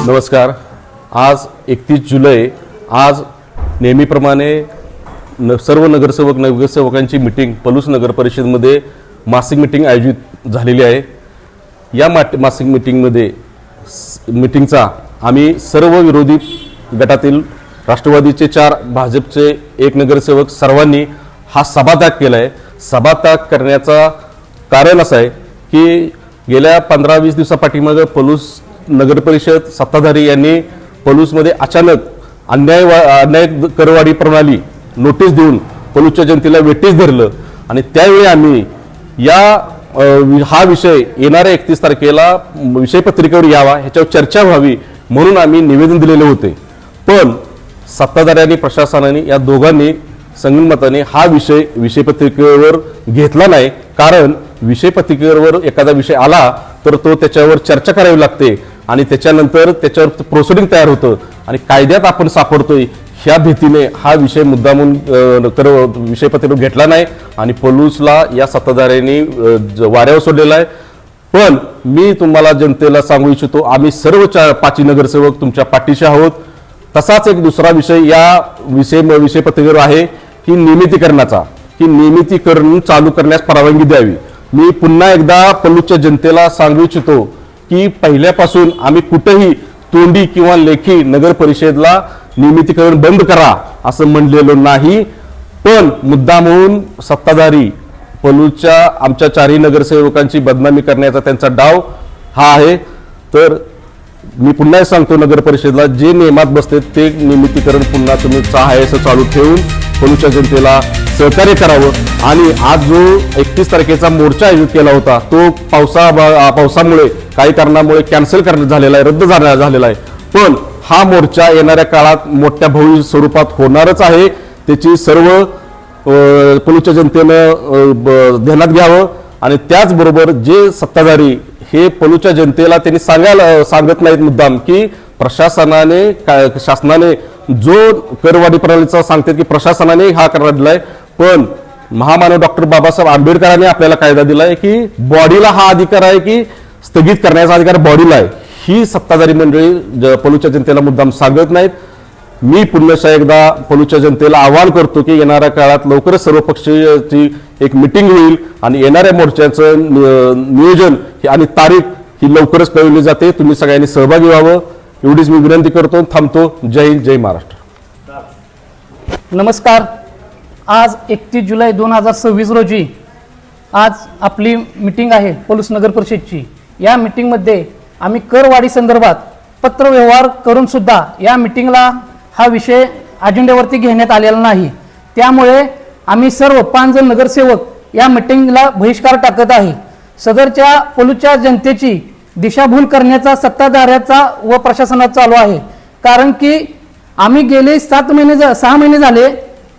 नमस्कार। आज 31 जुलै आज नेहमीप्रमाणे सर्व नगरसेवकांची मीटिंग पलूस नगर परिषदेमध्ये मासिक मीटिंग आयोजित झालेली आहे। या मासिक मीटिंगचा आम्ही सर्व विरोधी गटातील राष्ट्रवादीचे 4, भाजपचे 1 नगरसेवक सर्वांनी हा सभात्याग केला आहे। सभात्याग करण्याचा कारण असं आहे की गेल्या 15-20 दिवसापाठीमागे पलूस नगर परिषद सत्ताधारी यांनी पलूसमध्ये अचानक अन्याय करवाढी प्रणाली नोटीस देऊन पलूसच्या जनतेला वेठीस धरलं आणि त्यावेळी आम्ही हा विषय येणाऱ्या 31 तारखेला विषयपत्रिकेवर यावा, ह्याच्यावर चर्चा व्हावी म्हणून आम्ही निवेदन दिलेले होते। पण सत्ताधाऱ्यांनी प्रशासनाने या दोघांनी संगनमताने हा विषयपत्रिकेवर घेतला नाही। कारण विषयपत्रिकेवर एखादा विषय आला तर तो त्याच्यावर चर्चा करावी लागते आणि त्याच्यानंतर त्याच्यावर प्रोसिडिंग तयार होतं आणि कायद्यात आपण सापडतोय। ह्या भीतीने हा विषय मुद्दामून विषयपत्रिकेवर घेतला नाही आणि पलूसला या सत्ताधाऱ्यांनी वाऱ्यावर सोडलेला आहे। पण मी तुम्हाला जनतेला सांगू इच्छितो, आम्ही सर्व 5 नगरसेवक तुमच्या पाठीशी आहोत। तसाच एक दुसरा विषय या विषयपत्रिकेवर आहे की नियमितीकरण चालू करण्यास परवानगी द्यावी। मी पुन्हा एकदा पलूसच्या जनतेला सांगू इच्छितो की पहिल्यापासून आम्ही कुठेही तोंडी किंवा लेखी नगर परिषदेला नियमितीकरण बंद करा असं म्हणलेलं नाही। पण मुद्दामहून सत्ताधारी पलूसच्या आमच्या 4 नगरसेवकांची बदनामी करण्याचा त्यांचा डाव हा आहे। तर मी पुन्हा सांगतो, नगर परिषदेला जे नियमात बसते ते नियमितीकरण पुन्हा तुम्ही असं चालू ठेवून पलूसच्या जनतेला सहकार्य करावं। आणि आज जो 31 तारखेचा मोर्चा आयोजित केला होता तो पावसामुळे काही कारणामुळे कॅन्सल झालेला आहे, रद्द झालेला आहे। पण हा मोर्चा येणाऱ्या काळात मोठ्या भव्य स्वरूपात होणारच आहे। त्याची सर्व पलूसच्या जनतेनं ध्यानात घ्यावं आणि त्याचबरोबर जे सत्ताधारी हे पलूसच्या जनतेला त्यांनी सांगत नाहीत मुद्दाम की शासनाने जो करवाढी प्रणालीचा सांगतात की प्रशासनाने हा कायदा दिलाय, पण महामानव डॉक्टर बाबासाहेब आंबेडकरांनी आपल्याला कायदा दिलाय की बॉडीला हा अधिकार आहे की स्थगित करण्याचा अधिकार बॉडीला आहे। ही सत्ताधारी मंडळी पलूसच्या जनतेला मुद्दाम सांगत नाहीत। मी पुन्हा एकदा पलूसच्या जनतेला आवाहन करतो की येणाऱ्या काळात लवकरच सर्व पक्षाची एक मीटिंग होईल आणि येणाऱ्या मोर्चाचं नियोजन आणि तारीख ही लवकरच कळवली जाते। तुम्ही सगळ्यांनी सहभागी व्हावं एवढीच मी विनंती करतो। थांबतो। जय हिंद, जय महाराष्ट्र। नमस्कार। आज 31 जुलै 2026 रोजी आज आपली मीटिंग आहे पलूस नगर परिषदची। या मीटिंगमध्ये आम्ही करवाढी संदर्भात पत्रव्यवहार करून सुद्धा या मीटिंगला हा विषय अजेंड्यावरती घेण्यात आलेला नाही। त्यामुळे आम्ही सर्व 5 जण नगरसेवक या मीटिंगला बहिष्कार टाकत आहे। सदरच्या पलूसच्या जनतेची दिशाभूल करण्याचा सत्ताधाऱ्याचा व प्रशासनाचा चालू आहे। कारण की आम्ही गेले 6 महिने झाले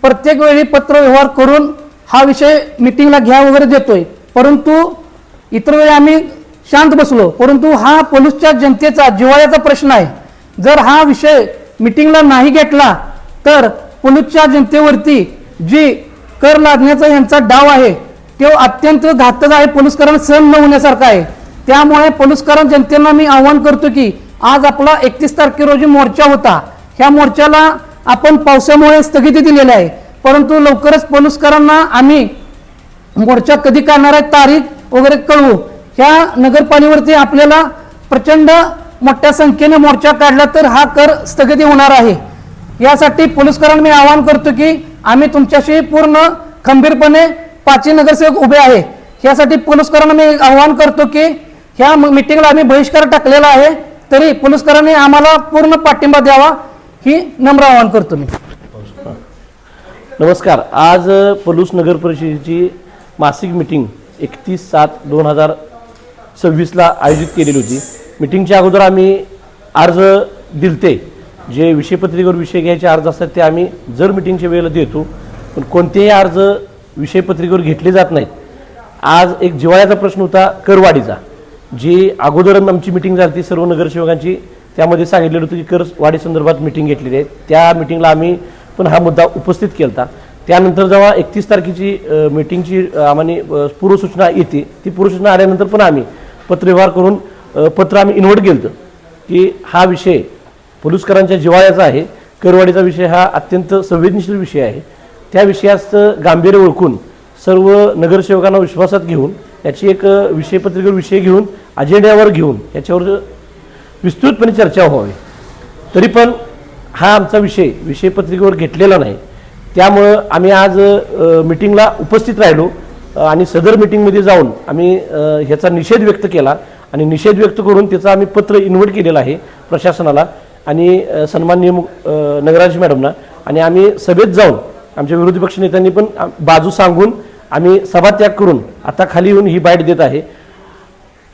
प्रत्येक वेळी पत्रव्यवहार करून हा विषय मीटिंगला घ्या वगैरे देतोय, परंतु इतर वेळी आम्ही शांत बसलो। परंतु हा पलूसच्या जनतेचा जिव्हाळ्याचा प्रश्न आहे। जर हा विषय मीटिंगला नाही घेतला तर पलूसच्या जनतेवरती जी कर लादण्याचा यांचा डाव आहे तो अत्यंत घातक आहे, पलूसकरांना सहन न होण्यासारखा आहे। त्यामुळे पलूसकर जनतेला मी आवाहन करतो की आज आपला 31 तारखे रोजी मोर्चा होता, ह्या मोर्चाला आपण पावसामुळे स्थगिती दिलेली आहे, परंतु लवकरच पलूसकरांना आम्ही मोर्चा कधी काढणार आहे तारीख वगैरे कळवू। ह्या नगरपालिकेवरती आपल्याला प्रचंड मोठ्या संख्येने मोर्चा काढला तर हा कर स्थगिती होणार आहे। यासाठी पलूसकरांना मी आवाहन करतो की आम्ही तुमच्याशी पूर्ण खंबीरपणे 5 नगरसेवक उभे आहे। यासाठी पलूसकरांना मी आवाहन करतो की ह्या मीटिंगला आम्ही बहिष्कार टाकलेला आहे, तरी पलूसकरांनी आम्हाला पूर्ण पाठिंबा द्यावा ही नम्र आवाहन करतो मी। नमस्कार। आज पलूस नगर परिषदेची मासिक मीटिंग 31/7/2026 आयोजित केलेली होती। मीटिंगच्या अगोदर आम्ही अर्ज दिलते, जे विषयपत्रिकेवर विषय घ्यायचे अर्ज असतात ते आम्ही जर मीटिंगच्या वेळेला देतो, पण कोणतेही अर्ज विषयपत्रिकेवर घेतले जात नाहीत। आज एक जिव्हाळ्याचा प्रश्न होता करवाढीचा, जी अगोदर आमची मीटिंग झाली सर्व नगरसेवकांची, त्यामध्ये सांगितलेलं होतं की करवाढी संदर्भात मीटिंग घेतलेली आहे। त्या मीटिंगला आम्ही पण हा मुद्दा उपस्थित केला। त्यानंतर जेव्हा 31 तारखेची मीटिंगची आम्हाला पूर्वसूचना येते, ती पूर्वसूचना आल्यानंतर पण आम्ही पत्रव्यवहार करून पत्र आम्ही इन्व्हर्ट केलं की हा विषय पलुसकरांच्या जिव्हाळ्याचा आहे. करवाढीचा विषय हा अत्यंत संवेदनशील विषय आहे. त्या विषयाचं गांभीर्य ओळखून सर्व नगरसेवकांना विश्वासात घेऊन याची एक विषयपत्रिकेवर विषय घेऊन अजेंड्यावर घेऊन याच्यावर विस्तृतपणे चर्चा व्हावी. तरी पण हा आमचा विषयपत्रिकेवर घेतलेला नाही. त्यामुळं आम्ही आज मिटिंगला उपस्थित राहिलो आणि सदर मिटिंगमध्ये जाऊन आम्ही ह्याचा निषेध व्यक्त केला आणि निषेध व्यक्त करून त्याचं आम्ही पत्र इन्व्हर्ट केलेलं आहे प्रशासनाला आणि सन्माननीय नगराध्यक्ष मॅडमना. आणि आम्ही सभेत जाऊन आमच्या विरोधी पक्ष नेत्यांनी पण बाजू सांगून आम्ही सभात्याग करून आता खाली येऊन ही बाईट देत आहे.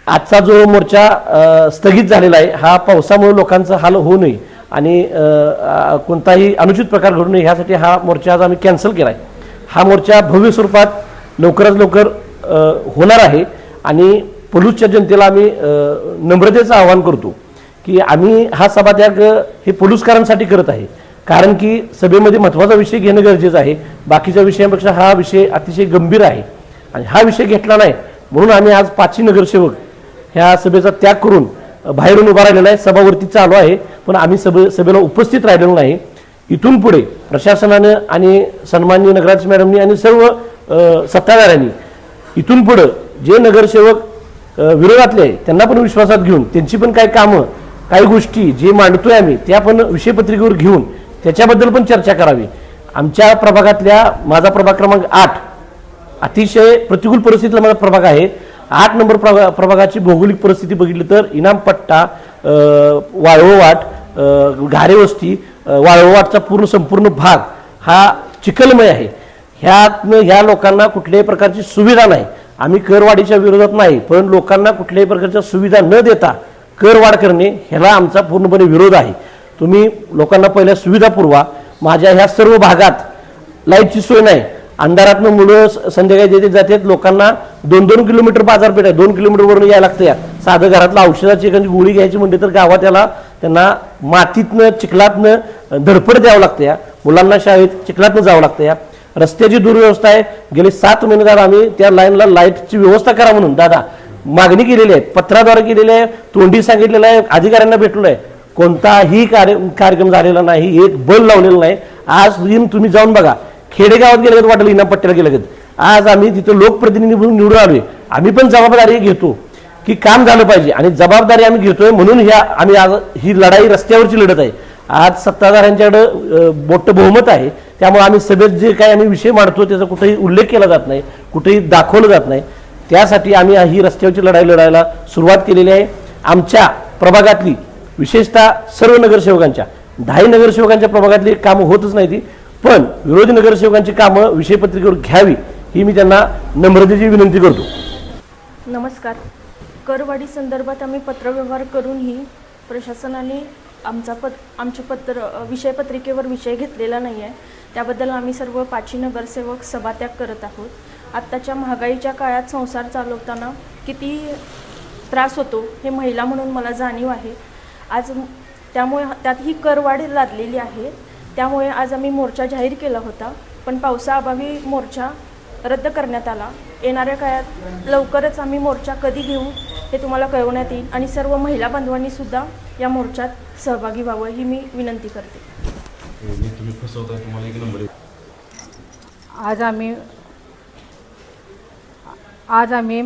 आजचा जो मोर्चा स्थगित झालेला आहे हा पावसामुळे लोकांचा हाल होऊ नये आणि कोणताही अनुचित प्रकार घडू नये ह्यासाठी हा मोर्चा आज आम्ही कॅन्सल केला आहे. हा मोर्चा भव्य स्वरूपात लवकरात लवकर होणार आहे आणि पलूसच्या जनतेला आम्ही नम्रतेचं आवाहन करतो की आम्ही हा सभात्याग हे पलूसकरांसाठी करत आहे. कारण की सभेमध्ये महत्त्वाचा विषय घेणं गरजेचं आहे. बाकीच्या विषयांपेक्षा हा विषय अतिशय गंभीर आहे आणि हा विषय घेतला नाही म्हणून आम्ही आज 5 नगरसेवक ह्या सभेचा त्याग करून बाहेरून उभा राहिलेला आहे. सभावरती चालू आहे पण आम्ही सभेला उपस्थित राहिलेलो नाही. इथून पुढे प्रशासनानं आणि सन्माननीय नगराध्यक्ष मॅडमनी आणि सर्व सत्ताधाऱ्यांनी इथून पुढे जे नगरसेवक विरोधातले आहे त्यांना पण विश्वासात घेऊन त्यांची पण काही कामं काही गोष्टी जे मांडतोय आम्ही त्या पण विषयपत्रिकेवर घेऊन त्याच्याबद्दल पण चर्चा करावी. आमच्या प्रभागातल्या माझा प्रभाग क्रमांक 8 अतिशय प्रतिकूल परिस्थितीला माझा प्रभाग आहे. 8 नंबर प्रभागाची भौगोलिक परिस्थिती बघितली तर इनामपट्टा, वाळववाट, घारेवस्ती, वाळववाटचा संपूर्ण भाग हा चिखलमय आहे. ह्या लोकांना कुठल्याही प्रकारची सुविधा नाही. आम्ही करवाढीच्या विरोधात नाही पण लोकांना कुठल्याही प्रकारच्या सुविधा न देता करवाढ करणे ह्याला आमचा पूर्णपणे विरोध आहे. तुम्ही लोकांना पहिल्या सुविधा पुरवा. माझ्या ह्या सर्व भागात लाईटची सोय नाही. अंधारातनं मुलं संध्याकाळी जेथे जातात लोकांना 2-2 किलोमीटर बाजारपेठ आहे. 2 किलोमीटरवरून यायला लागतं. साधं घरातलं औषधाची एखादी गोळी घ्यायची म्हणते तर गावात त्यांना मातीतनं चिखलातनं धडपड द्यावं लागतं. मुलांना शाळेत चिखलातनं जावं लागतं. रस्त्याची दुर्व्यवस्था आहे. गेले 7 महिने आम्ही त्या लाईनला लाईटची व्यवस्था करा म्हणून दादा मागणी केलेली आहे. पत्राद्वारे केलेली आहे. तोंडी सांगितलेलं आहे. अधिकाऱ्यांना भेटलो आहे. कोणताही कार्यक्रम झालेला नाही. एक बल लावलेलं नाही. आज तुम्ही जाऊन बघा. खेडेगावात गेलं वाटलं इनामपट्ट्याला गेलं. आज आम्ही तिथं लोकप्रतिनिधी म्हणून निवडून आलोय. आम्ही पण जबाबदारी घेतो की काम झालं पाहिजे आणि जबाबदारी आम्ही घेतोय म्हणून आम्ही आज ही लढाई रस्त्यावरची लढत आहे. आज सत्ताधाऱ्यांच्याकडे मोठं बहुमत आहे. त्यामुळे आम्ही सभेत जे काही आम्ही विषय मांडतो त्याचा कुठेही उल्लेख केला जात नाही, कुठेही दाखवलं जात नाही. त्यासाठी आम्ही ही रस्त्यावरची लढाई लढायला सुरुवात केलेली आहे. आमच्या प्रभागातली विशेषतः सर्व नगरसेवकांच्या 10 नगरसेवकांच्या प्रभागातली कामं होतच नाही ती पण विरोधी नगरसेवकांची कामं विषयपत्रिकेवर घ्यावी ही मी त्यांना नम्रतेची विनंती करतो. नमस्कार. करवाढी संदर्भात आम्ही पत्रव्यवहार करूनही प्रशासनाने आमच्या विषयपत्रिकेवर विषय घेतलेला नाही आहे. त्याबद्दल आम्ही सर्व 5 नगरसेवक सभात्याग करत आहोत. आत्ताच्या महागाईच्या काळात संसार चालवताना किती त्रास होतो हे महिला म्हणून मला जाणीव आहे. आज त्यामुळे त्यात ही करवाढ लादलेली आहे. त्यामुळे आज आम्ही मोर्चा जाहीर केला होता पण पावसाअभावी मोर्चा रद्द करण्यात आला. येणाऱ्या काळात लवकरच आम्ही मोर्चा कधी घेऊ हे तुम्हाला कळवण्यात येईल आणि सर्व महिला बांधवांनी सुद्धा या मोर्चात सहभागी व्हावं ही मी विनंती करते. आज आम्ही